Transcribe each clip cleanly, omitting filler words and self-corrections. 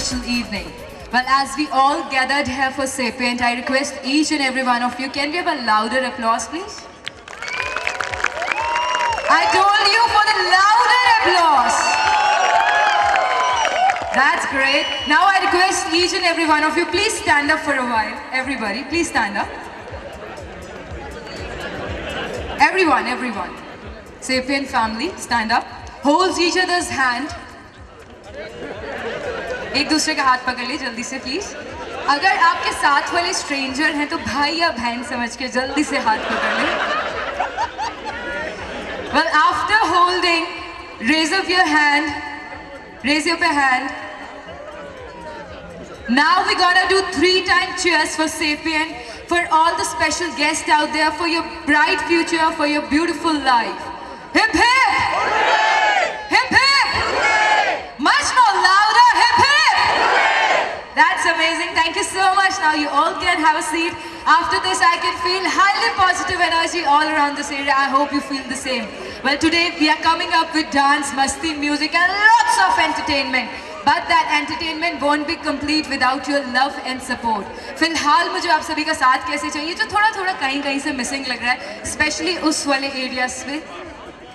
special evening. Well, as we all gathered here for Sapient, I request each and every one of you, can we have a louder applause, please? I told you for the louder applause. That's great. Now I request each and every one of you, please stand up for a while. Everybody, please stand up. Everyone. Sapient family, stand up. Hold each other's hand. एक दूसरे का हाथ पकड़ ली जल्दी से please. अगर आपके साथ वाले स्ट्रेंजर हैं तो भाई या बहन समझ के जल्दी से हाथ पकड़ लें. Well, after holding, raise up your hand. Now we're gonna do 3-time cheers for Sapient, for all the special guests out there, for your bright future, for your beautiful life. Hip hip! Hooray! Hip hip! Hooray! Much more louder, hip hip! Hooray! That's amazing. Thank you so much. Now you all can have a seat. After this, I can feel highly positive energy all around this area. I hope you feel the same. Well, today we are coming up with dance, masti, music and lots of entertainment. But that entertainment won't be complete without your love and support. फिलहाल मुझे आप सभी का साथ कैसे चाहिए जो थोड़ा कहीं से मिसिंग लग रहा है, स्पेशली उस वाले एरियाज में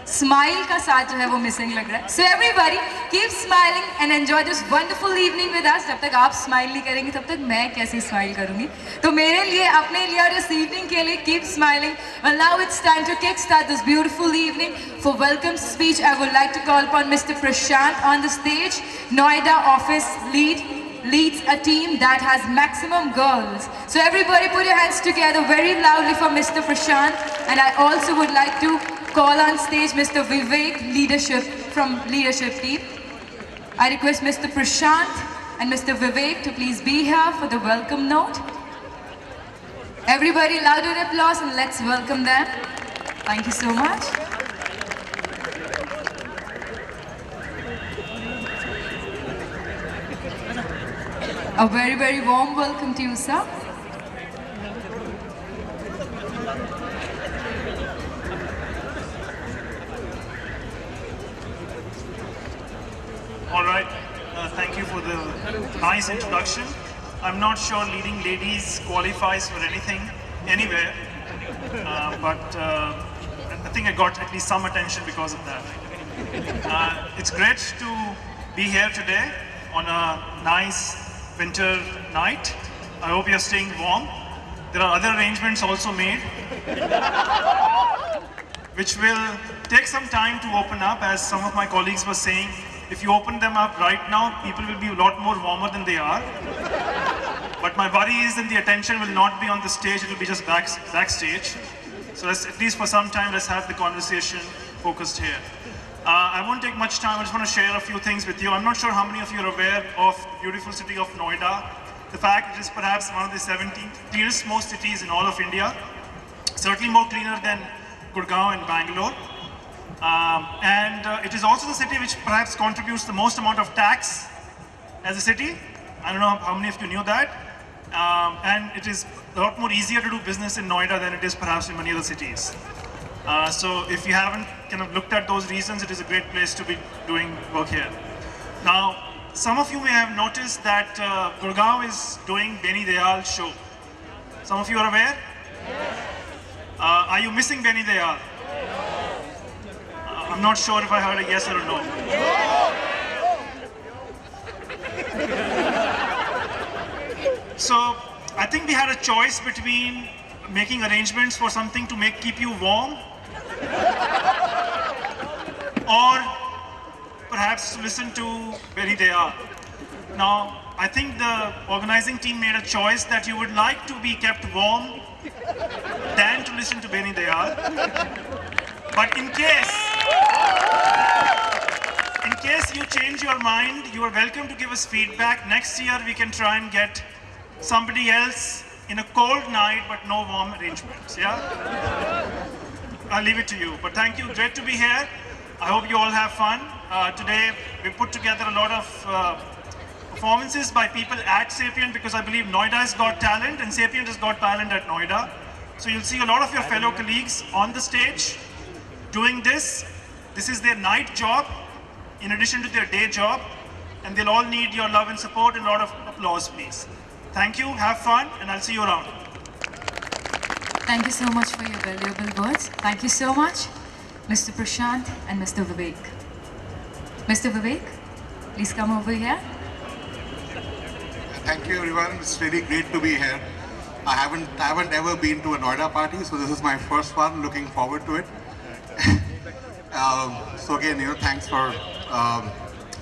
स्माइल का साथ जो है वो मिसिंग लग रहा है. So everybody keep smiling and enjoy this wonderful evening with us. जब तक आप स्माइल नहीं करेंगे तब तक मैं कैसे स्माइल करूंगी. तो मेरे लिए, अपने लिए और इस इवनिंग के लिए keep smiling. Well, now it's time to kickstart this beautiful evening. For welcome speech, I would like to call upon Mr. Prashant on the stage. Noida office leads a team that has maximum girls. So everybody put your hands together very loudly for Mr. Prashant. And I also would like to call on stage Mr. Vivek from leadership team. I request Mr. Prashant and Mr. Vivek to please be here for the welcome note. Everybody louder applause and let's welcome them. Thank you so much. A very warm welcome to you, sir. All right, thank you for the nice introduction. I'm not sure leading ladies qualifies for anything, anywhere, but I think I got at least some attention because of that. It's great to be here today on a nice winter night. I hope you're staying warm. There are other arrangements also made, which will take some time to open up, as some of my colleagues were saying. If you open them up right now, people will be a lot more warmer than they are. But my worry is that the attention will not be on the stage, it will be just backstage. So at least for some time, let's have the conversation focused here. I won't take much time, I just want to share a few things with you. I'm not sure how many of you are aware of the beautiful city of Noida. The fact it is perhaps one of the 17th cleanest most cities in all of India. Certainly more cleaner than Gurgaon and Bangalore. And it is also the city which perhaps contributes the most amount of tax as a city. I don't know how many of you knew that. And it is a lot more easier to do business in Noida than it is perhaps in many other cities. So if you haven't kind of looked at those reasons, it is a great place to be doing work here. Now, some of you may have noticed that Gurgaon is doing Beni Dayal show. Some of you are aware? Yes. Are you missing Beni Dayal? I'm not sure if I heard a yes or a no. So I think we had a choice between making arrangements for something to keep you warm, or perhaps to listen to Beni Dayal. Now, I think the organizing team made a choice that you would like to be kept warm than to listen to Beni Dayal. But in case you change your mind, you are welcome to give us feedback. Next year we can try and get somebody else in a cold night but no warm arrangements, yeah? I'll leave it to you. But thank you, great to be here. I hope you all have fun. Today we put together a lot of performances by people at Sapient, because I believe Noida has got talent and Sapient has got talent at Noida. So you'll see a lot of your fellow colleagues on the stage doing this. This is their night job in addition to their day job. and they'll all need your love and support and a lot of applause, please. Thank you, have fun, and I'll see you around. Thank you so much for your valuable words. Thank you so much, Mr. Prashant and Mr. Vivek. Mr. Vivek, please come over here. Thank you, everyone. It's really great to be here. I haven't ever been to a Noida party, so this is my first one. Looking forward to it. So again, thanks for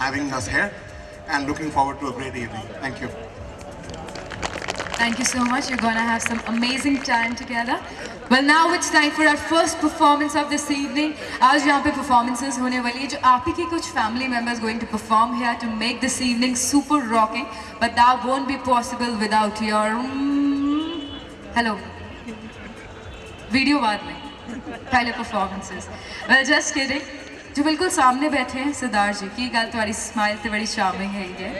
having us here, and looking forward to a great evening. Thank you. Thank you so much. You're gonna have some amazing time together. Well, now it's time for our first performance of this evening. आज यहाँ पे performances होने वाली है जो आप ही के कुछ family members going to perform here to make this evening super rocking. But that won't be possible without your hello video बाद में पहले performances. Well, just kidding. जो बिल्कुल सामने बैठे हैं सरदार जी की गल तुम्हारी smile तो बड़ी charming है ये.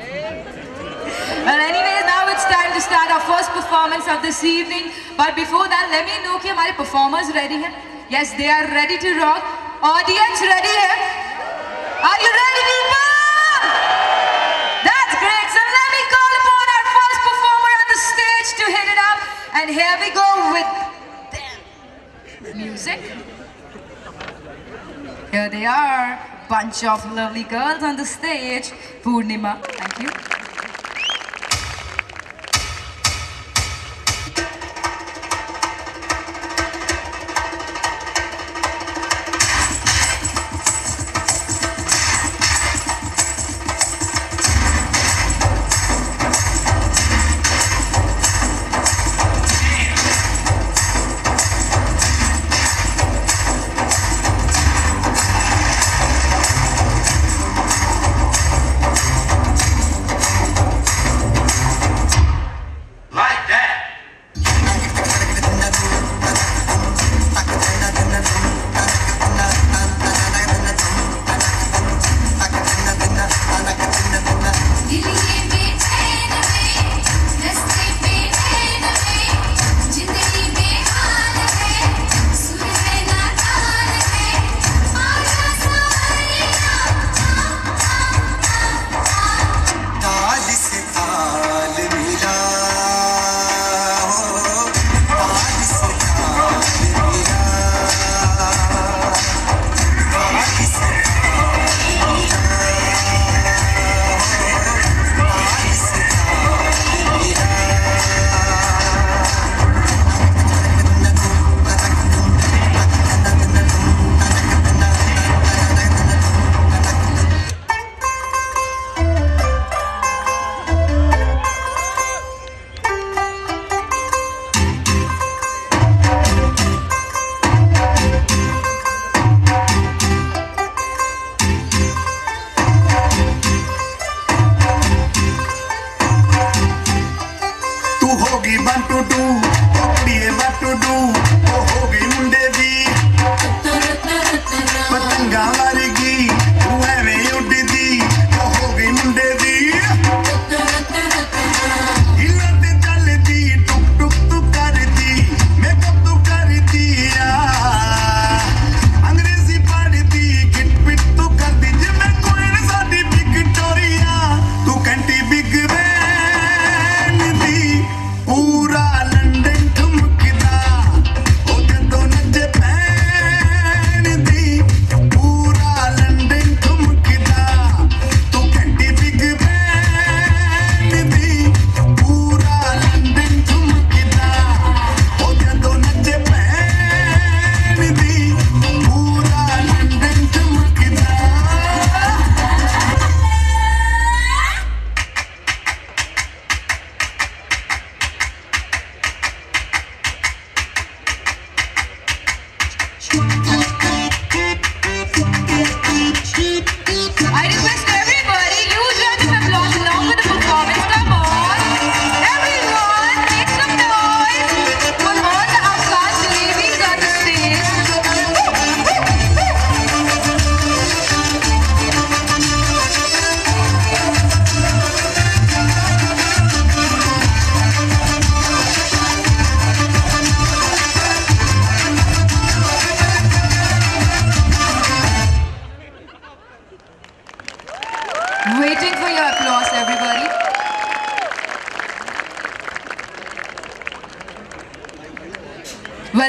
Well, anyways, now it's time to start our first performance of this evening. But before that, let me know कि हमारे performers ready हैं? Yes, they are ready to rock. Audience ready है? Are you ready, people? That's great. So let me call upon our first performer on the stage to hit it up. And here we go with them. Music. Here they are, bunch of lovely girls on the stage. Purnima, thank you.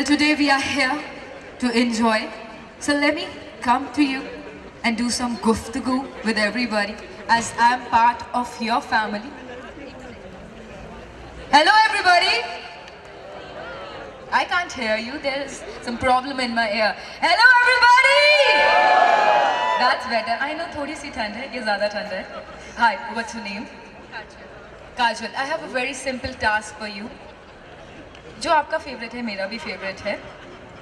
today we are here to enjoy. So let me come to you and do some guftagoo with everybody as I'm part of your family. Hello everybody! I can't hear you, there's some problem in my ear. Hello everybody! That's better. I know थोड़ी सी ठंड है, ये ज़्यादा ठंड है. Hi, what's your name? Kajal. I have a very simple task for you. जो आपका favourite है, मेरा भी फेवरेट है.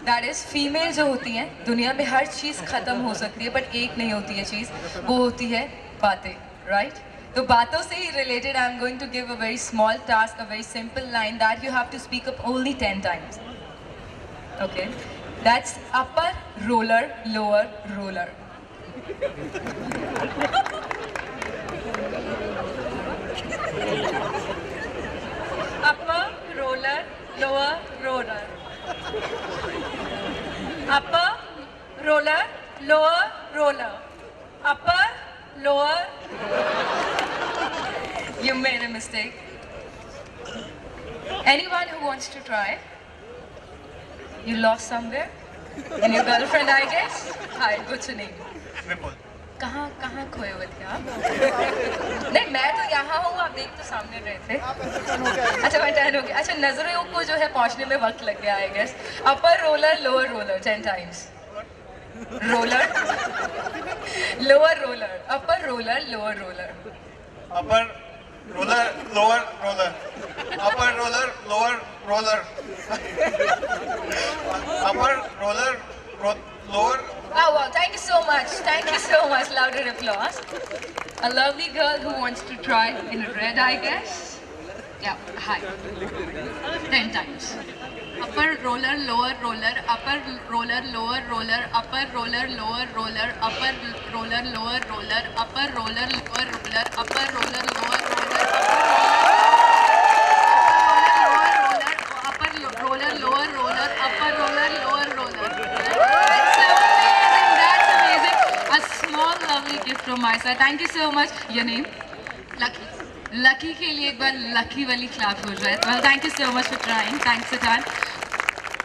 That is, फीमेल जो होती हैं, दुनिया में हर चीज़ ख़त्म हो सकती है, बट एक नहीं होती है चीज़, वो होती है बातें, right? तो बातों से ही related, I'm going to give a very small task, a very simple line that you have to speak up only 10 times. Okay? That's upper roller, lower roller. Upper roller, lower roller. Upper roller, lower roller. Upper, lower. You made a mistake. Anyone who wants to try? You lost somewhere? In your girlfriend, I guess? Hi, what's your name? Vipul. कहाँ खोए हुए थे आप? नहीं, मैं तो यहाँ हूँ, आप देख तो सामने रहे थे. अच्छा, मैं टर्न हो गया. अच्छा, नजरों को जो है पहुँचने में वक्त लग गया, I guess. Upper roller, lower roller, 10 times. Roller, lower roller, upper roller, lower roller. Upper roller, lower roller. Upper roller, lower roller. Upper roller, lower. Oh wow, thank you so much. Thank you so much. Louder applause. A lovely girl who wants to try in red, I guess. Yeah, hi. 10 times. Upper roller, lower roller. Upper roller, lower roller. Upper roller, lower roller. Upper roller, lower roller. Upper roller, lower roller. Upper roller, lower roller. Upper roller, lower roller. Upper roller, lower roller. That's amazing. A small lovely gift from my side. Thank you so much. Your name? Lucky. Lucky के लिए एक बार lucky वाली clap हो जाए. Well, thank you so much for trying. Thanks a ton.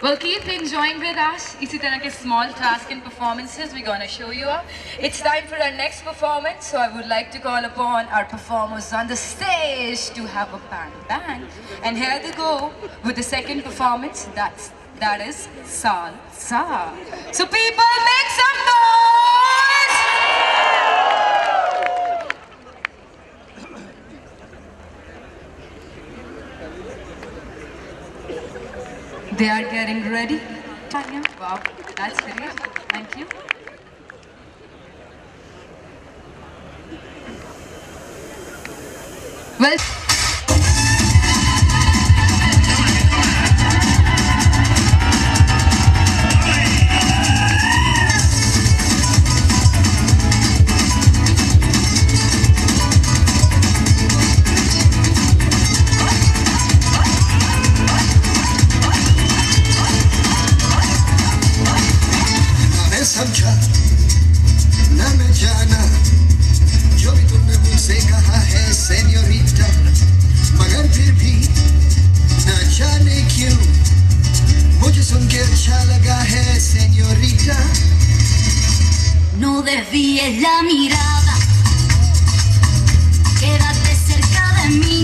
Well, keep enjoying with us. इसी तरह के small task and performances we're gonna show you up. It's time for our next performance, so I would like to call upon our performers on the stage to have a bang bang. And here they go with the second performance. That is salsa. So people, make some noise. They are getting ready. Tanya, wow, that's great. Thank you. Well, समझा न मैं जाना जो भी तुमने मुझसे कहा है सेन्योरिटा, मगर फिर भी न जाने क्यों मुझे सुन के अच्छा लगा है senorita. No desvíes la mirada, quédate cerca de mí.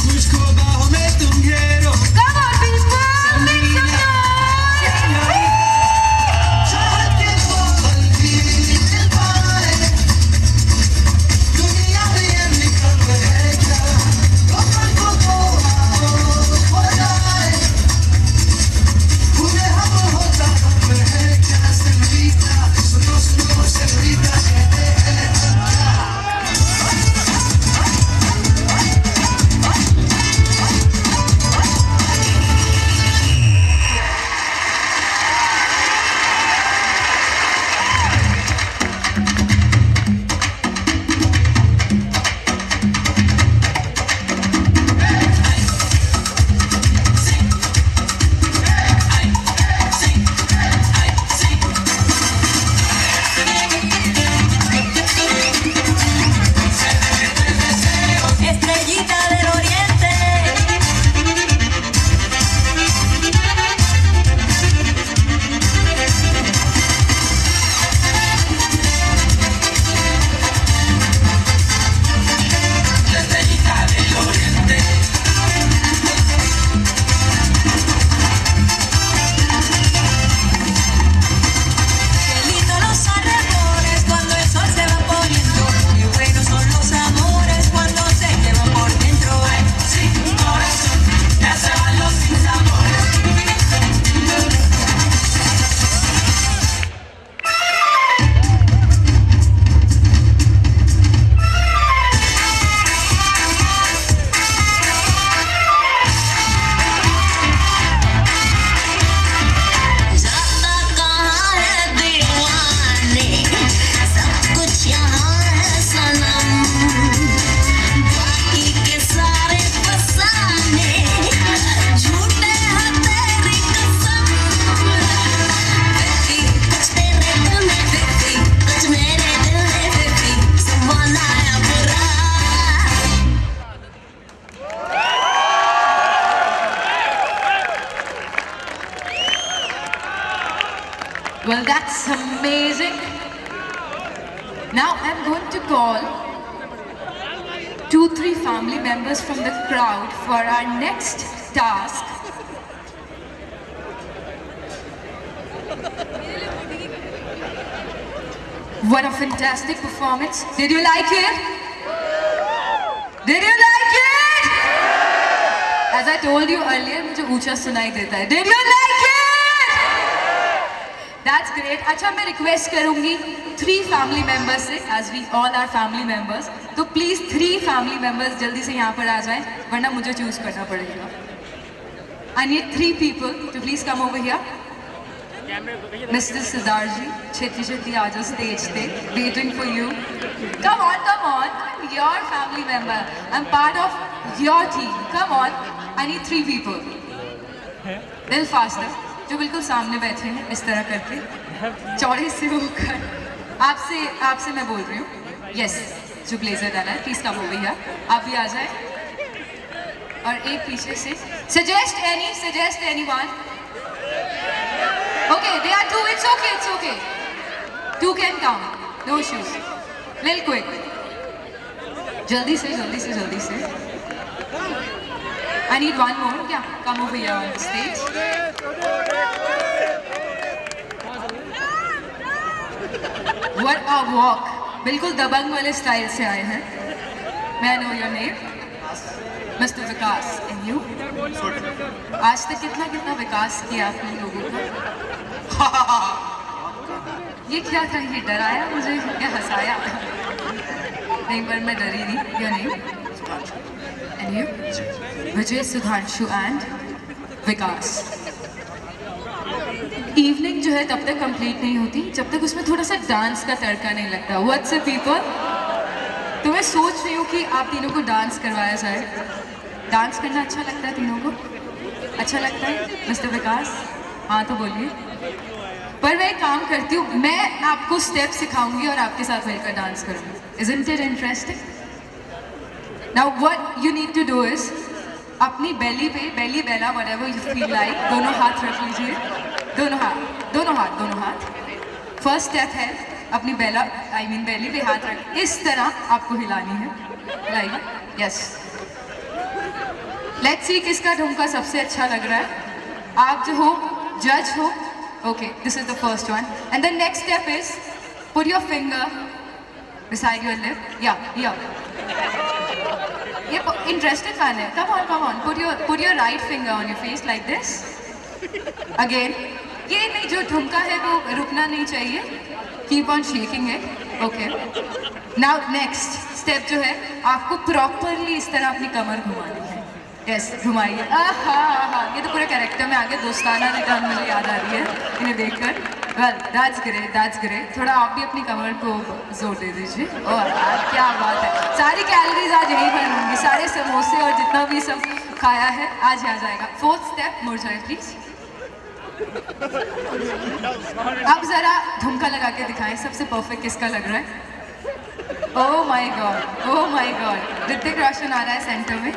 मुझको बाहों में तुम घेरो. come on people, make some noise. Well, that's amazing. Now I'm going to call 2-3 family members from the crowd for our next task. What a fantastic performance. Did you like it? Did you like it? As I told you earlier, मुझे ऊंचा सुनाई देता है. Did you like it? That's great. अच्छा, मैं request करूँगी 3 family members से, as we all are family members. तो please 3 family members जल्दी से यहाँ पर आ जाएं, वरना मुझे choose करना पड़ेगा. I need 3 people to please come over here. Mr. Siddharji, Cheti Cheti Aja stage day, waiting for you. Come on, come on. I'm your family member. I'm part of your team. Come on. I need 3 people. Little faster. जो बिल्कुल सामने बैठे हैं इस तरह करके चौड़े से होकर आपसे मैं बोल रही हूँ. Yes, जो ब्लेजर डाला है, please come over here. आप भी आ जाए. और एक पीछे से. Suggest anyone. Okay, they are 2. It's okay. 2 can come. No issues. Little quick. जल्दी से. I need one more. Yeah, come over here on the stage. What a walk. बिल्कुल दबंग वाले स्टाइल से आए हैं. May I know your name? Mr. Vikas. And you? आज तक कितना विकास किया आपने लोगों का? ये क्या था? ये डराया मुझे या हंसाया? नहीं, पर मैं डरी नहीं. Your name? And you? Vijay, Sudhanshu and Vikas. Evening जो है तब तक कंप्लीट नहीं होती जब तक उसमें थोड़ा सा डांस का तड़का नहीं लगता. What's up people? तो मैं सोच रही हूँ कि आप तीनों को डांस करवाया जाए. डांस करना अच्छा लगता है तीनों को? अच्छा लगता है? मिस्टर विकास, हाँ तो बोलिए. पर मैं एक काम करती हूँ, मैं आपको स्टेप सिखाऊंगी और आपके साथ मिलकर डांस करूँगी. Isn't it interesting? Now what you need to do is अपनी बेली पे, बेली बेला whatever you feel like, दोनों हाथ रख लीजिए. दोनों हाथ. फर्स्ट स्टेप है अपनी बेला बेली पे हाथ रख, इस तरह आपको हिलानी है. Like yes. लेट्स सी किसका ठुमका सबसे अच्छा लग रहा है. आप जो हो जज हो. Okay, this is the first one. And the next step is put your finger beside your lip. Yeah. ये इंटरेस्टिंग गाना है. Come on. Put your right finger on your face like this. Again. ये नहीं, जो ठुमका है वो रुकना नहीं चाहिए. Keep on shaking it. Okay. Now next step जो है, आपको properly इस तरह अपनी कमर घुमानी है. Yes, घुमाइए. ये तो पूरे कैरेक्टर में आगे दोस्ताना निगाह मुझे याद आ रही है इन्हें देखकर. Well, that's great. थोड़ा आप भी अपनी कमर को जोर दे दीजिए. और क्या बात है. सारी कैलोरीज आज यहीं पर होंगी. सारे समोसे और जितना भी सब खाया है आज आ जाएगा. 4th स्टेप, मुड़ जाए प्लीज. अब जरा ठुमका लगा के दिखाएं सबसे परफेक्ट किसका लग रहा है. Oh my God. Hrithik Roshan आ रहा है सेंटर में.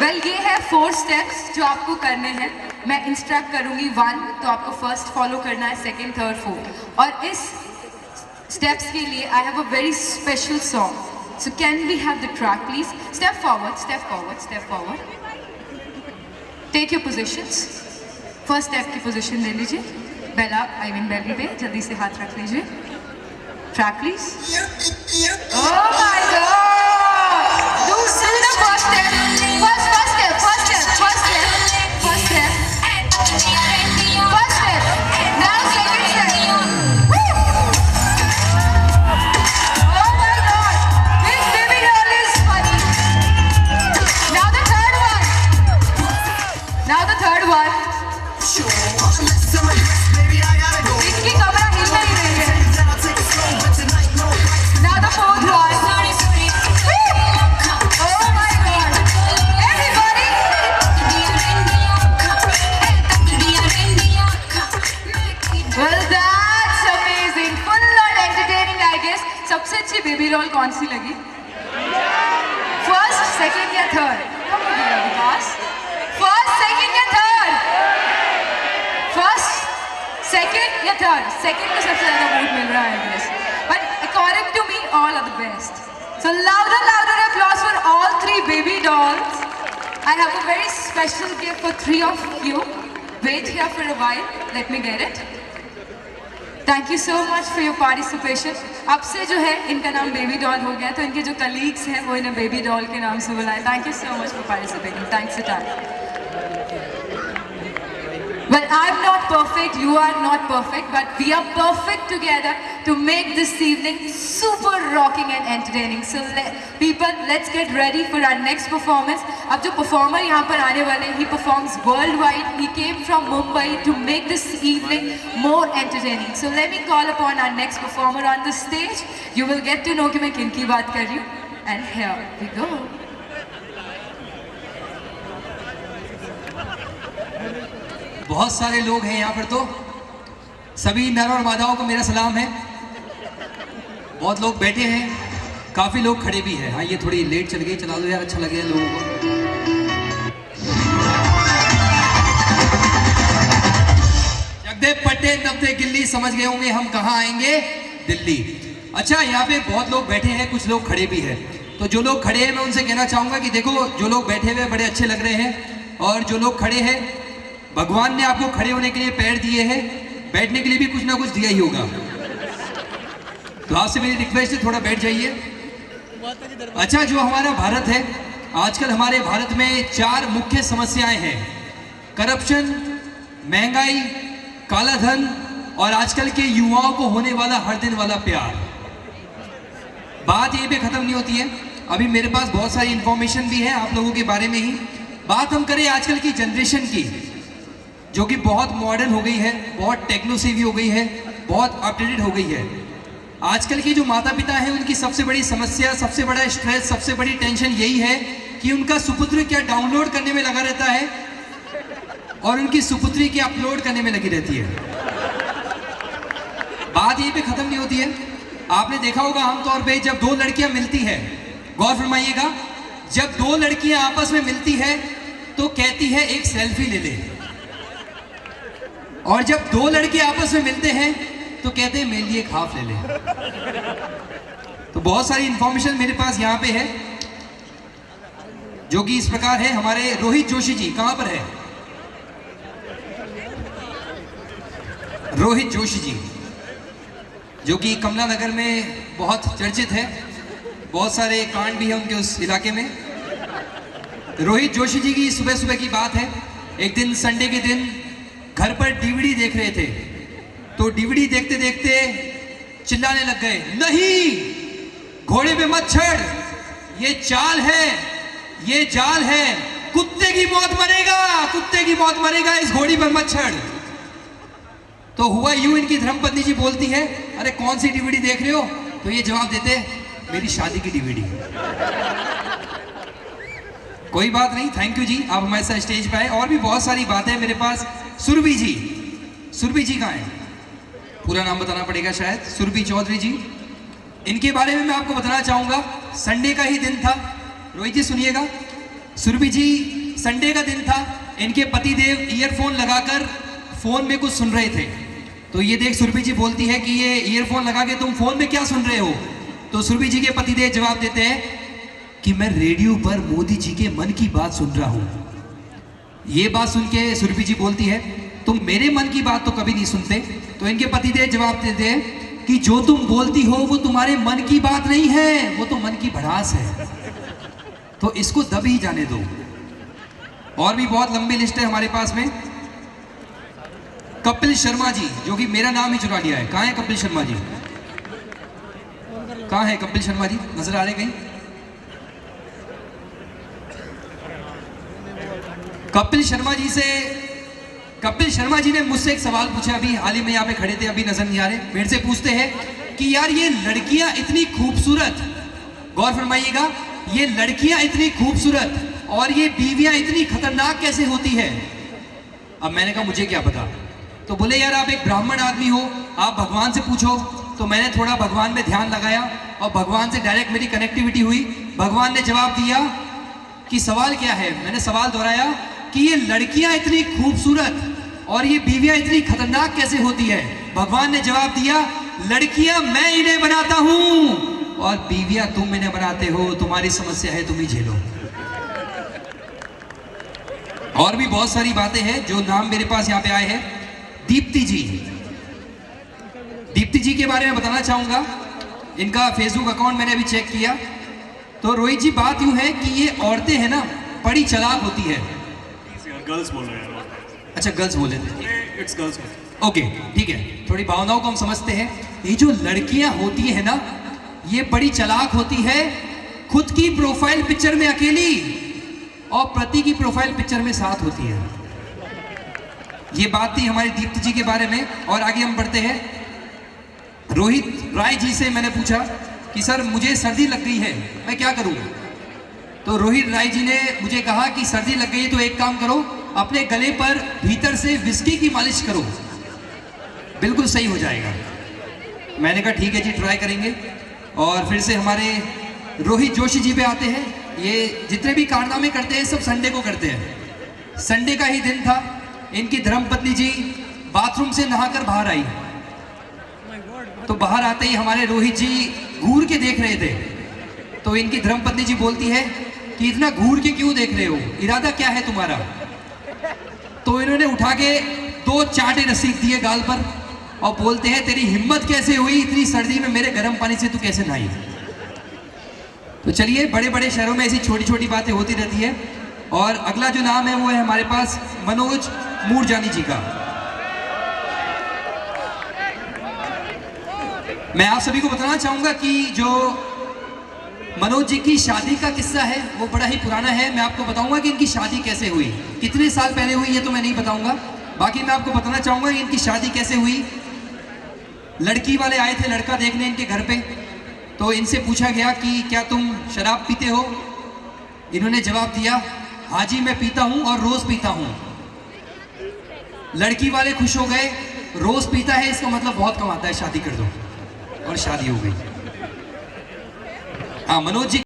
वेल, ये है 4 स्टेप्स जो आपको करने हैं. मैं इंस्ट्रक्ट करूंगी 1, तो आपको फर्स्ट फॉलो करना है, 2nd, 3rd, 4th. और इस स्टेप्स के लिए I have a very special song. So can we have the track please. Step forward. Take your positions. First step की पोजीशन ले लीजिए. बेला बेली पे जल्दी से हाथ रख लीजिए. Track please. Oh my God. Do the first step. First step. Now second step. Woo! Oh my God. This baby doll is funny. Now the third one. इसकी कमरा हिल नहीं रही है. Now the 4th one. Oh my God. Everybody. Well, that's amazing. Full on entertaining, I guess. सबसे अच्छी baby role कौन सी लगी? First, second या third? Come on, Vikas. First, second या third? First, सेकंड या थर्ड? सेकंड को सबसे ज़्यादा वोट मिल रहा है, I guess. But according to me, all are the best. So louder applause for all 3 baby dolls. I have a very special gift for 3 of you. Wait here for a while. Let me get it. Thank you so much for your participation. अब से जो है इनका नाम baby doll हो गया, तो इनके जो कलीग्स हैं वो इन्हें बेबी डॉल के नाम से बुलाएं. Thank you so much for participating. Thanks a ton. Well, I'm not perfect, you are not perfect, but we are perfect together to make this evening super rocking and entertaining. So people, let's get ready for our next performance. अब जो performer यहाँ पर आने वाले, he performs worldwide. He came from Mumbai to make this evening more entertaining. So let me call upon our next performer on the stage. You will get to know कि मैं किनकी बात कर रही हूँ. And here we go. बहुत सारे लोग हैं यहाँ पर, तो सभी नर और मादाओं को मेरा सलाम है. बहुत लोग बैठे हैं, काफी लोग खड़े भी हैं. हाँ, ये थोड़ी लेट चल गई, चला दो यार, अच्छा लगे लोगों को. जगदे पट्टे नब्दे गिल्ली, समझ गए होंगे हम कहाँ आएंगे, दिल्ली. अच्छा, यहाँ पे बहुत लोग बैठे हैं, कुछ लोग खड़े भी हैं. तो जो लोग खड़े हैं मैं उनसे कहना चाहूंगा कि देखो, जो लोग बैठे हुए बड़े अच्छे लग रहे हैं, और जो लोग खड़े हैं, भगवान ने आपको खड़े होने के लिए पैर दिए हैं, बैठने के लिए भी कुछ ना कुछ दिया ही होगा. तो आपसे मेरी रिक्वेस्ट है, थोड़ा बैठ जाइए. अच्छा, जो हमारा भारत है, आजकल हमारे भारत में 4 मुख्य समस्याएं हैं: करप्शन, महंगाई, काला धन और आजकल के युवाओं को होने वाला हर दिन वाला प्यार. बात यहीं पे खत्म नहीं होती है. अभी मेरे पास बहुत सारी इंफॉर्मेशन भी है आप लोगों के बारे में ही. बात हम करें आजकल की जनरेशन की, जो कि बहुत मॉडर्न हो गई है, बहुत टेक्नो सेवी हो गई है, बहुत अपडेटेड हो गई है. आजकल के जो माता पिता हैं, उनकी सबसे बड़ी समस्या, सबसे बड़ा स्ट्रेस, सबसे बड़ी टेंशन यही है कि उनका सुपुत्र क्या डाउनलोड करने में लगा रहता है और उनकी सुपुत्री क्या अपलोड करने में लगी रहती है. बात यहीं पे खत्म नहीं होती है. आपने देखा होगा आमतौर पे जब 2 लड़कियां मिलती है, गौर फरमाइएगा, जब 2 लड़कियां आपस में मिलती है तो कहती है एक सेल्फी ले ले, और जब 2 लड़के आपस में मिलते हैं तो कहते हैं मेरे लिए एक हाफ ले ले. तो बहुत सारी इंफॉर्मेशन मेरे पास यहाँ पे है, जो कि इस प्रकार है. हमारे रोहित जोशी जी कहां पर है? रोहित जोशी जी, जो कि कमला नगर में बहुत चर्चित है, बहुत सारे कांड भी है उनके उस इलाके में. रोहित जोशी जी की सुबह सुबह की बात है, एक दिन संडे के दिन घर पर डीवीडी देख रहे थे, तो डीवीडी देखते देखते चिल्लाने लग गए, नहीं, घोड़े पे मत चढ़, ये चाल है, ये जाल है, कुत्ते की मौत मरेगा, कुत्ते की मौत मरेगा, इस घोड़ी पर मत चढ़. तो हुआ यूं, इनकी धर्मपत्नी जी बोलती है, अरे कौन सी डीवीडी देख रहे हो? तो ये जवाब देते, मेरी शादी की डीवीडी. कोई बात नहीं, थैंक यू जी, आप हमारे साथ स्टेज पे आए. और भी बहुत सारी बातें हैं मेरे पास. सुरभि जी, सुरभि जी कहाँ हैं? पूरा नाम बताना पड़ेगा शायद, सुरभि चौधरी जी. इनके बारे में मैं आपको बताना चाहूंगा, संडे का ही दिन था. रोहित जी सुनिएगा, सुरभि जी संडे का दिन था, इनके पतिदेव ईयरफोन लगाकर फोन में कुछ सुन रहे थे. तो ये देख सुरभि जी बोलती है कि ये ईयरफोन लगा के तुम फोन में क्या सुन रहे हो? तो सुरभि जी के पतिदेव जवाब देते हैं कि मैं रेडियो पर मोदी जी के मन की बात सुन रहा हूं. ये बात सुन के सुरभि जी बोलती है, तुम मेरे मन की बात तो कभी नहीं सुनते. तो इनके पतिदेव जवाब देते हैं कि जो तुम बोलती हो वो तुम्हारे मन की बात नहीं है, वो तो मन की भड़ास है, तो इसको दब ही जाने दो. और भी बहुत लंबी लिस्ट है हमारे पास में. कपिल शर्मा जी, जो कि मेरा नाम ही चुरा लिया है. कहाँ है कपिल शर्मा जी? कहाँ है कपिल शर्मा जी? नजर आ रहे कहीं? कपिल शर्मा जी ने मुझसे एक सवाल पूछा, अभी हाल ही में यहाँ पे खड़े थे, अभी नजर नहीं आ रहे. मेरे से पूछते हैं कि यार ये लड़कियां इतनी खूबसूरत, गौर फरमाइएगा, ये लड़कियां इतनी खूबसूरत और ये बीवियां इतनी खतरनाक कैसे होती है? अब मैंने कहा मुझे क्या पता. तो बोले यार आप एक ब्राह्मण आदमी हो, आप भगवान से पूछो. तो मैंने थोड़ा भगवान में ध्यान लगाया और भगवान से डायरेक्ट मेरी कनेक्टिविटी हुई. भगवान ने जवाब दिया कि सवाल क्या है. मैंने सवाल दोहराया कि ये लड़कियां इतनी खूबसूरत और ये बीवियां इतनी खतरनाक कैसे होती है? भगवान ने जवाब दिया, लड़कियां मैं इन्हें बनाता हूं और बीवियां तुम इन्हें बनाते हो, तुम्हारी समस्या है, तुम ही झेलो। और भी बहुत सारी बातें हैं जो नाम मेरे पास यहाँ पे आए हैं। दीप्ति जी, दीप्ति जी के बारे में बताना चाहूंगा। इनका फेसबुक अकाउंट मैंने अभी चेक किया तो रोहित जी बात यूं है कि ये औरतें हैं ना बड़ी चालाक होती है। गर्ल्स बोल रहे हैं। अच्छा गर्ल्स बोले थे, इट्स गर्ल्स। ओके ठीक है, थोड़ी भावनाओं को हम समझते हैं। ये जो लड़कियां होती है ना ये बड़ी चालाक होती है, खुद की प्रोफाइल पिक्चर में अकेली और प्रति की प्रोफाइल पिक्चर में साथ होती है। ये बात थी हमारी दीप्ति जी के बारे में। और आगे हम बढ़ते हैं। रोहित राय जी से मैंने पूछा कि सर मुझे सर्दी लग गई है, मैं क्या करूं? तो रोहित राय जी ने मुझे कहा कि सर्दी लग गई है तो एक काम करो, अपने गले पर भीतर से विस्की की मालिश करो, बिल्कुल सही हो जाएगा। मैंने कहा ठीक है जी, ट्राई करेंगे। और फिर से हमारे रोहित जोशी जी पे आते हैं। ये जितने भी कारनामे करते हैं सब संडे को करते हैं। संडे का ही दिन था, इनकी धर्मपत्नी जी बाथरूम से नहाकर बाहर आई तो बाहर आते ही हमारे रोहित जी घूर के देख रहे थे। तो इनकी धर्मपत्नी जी बोलती है कि इतना घूर के क्यों देख रहे हो, इरादा क्या है तुम्हारा? तो इन्होंने उठा के 2 चांटे रसीद दिए गाल पर और बोलते हैं तेरी हिम्मत कैसे हुई इतनी सर्दी में मेरे गर्म पानी से तू कैसे नहाई? तो चलिए, बड़े बड़े शहरों में ऐसी छोटी छोटी बातें होती रहती है। और अगला जो नाम है वो है हमारे पास मनोज मूरजानी जी का। मैं आप सभी को बताना चाहूंगा कि जो मनोज जी की शादी का किस्सा है वो बड़ा ही पुराना है। मैं आपको बताऊंगा कि इनकी शादी कैसे हुई, कितने साल पहले हुई ये तो मैं नहीं बताऊंगा। बाकी मैं आपको बताना चाहूंगा कि इनकी शादी कैसे हुई। लड़की वाले आए थे लड़का देखने इनके घर पे, तो इनसे पूछा गया कि क्या तुम शराब पीते हो? इन्होंने जवाब दिया, हाँ जी मैं पीता हूं और रोज पीता हूं। लड़की वाले खुश हो गए, रोज पीता है इसका मतलब बहुत कमाता है, शादी कर दो। और शादी हो गई। हाँ, मनोज जी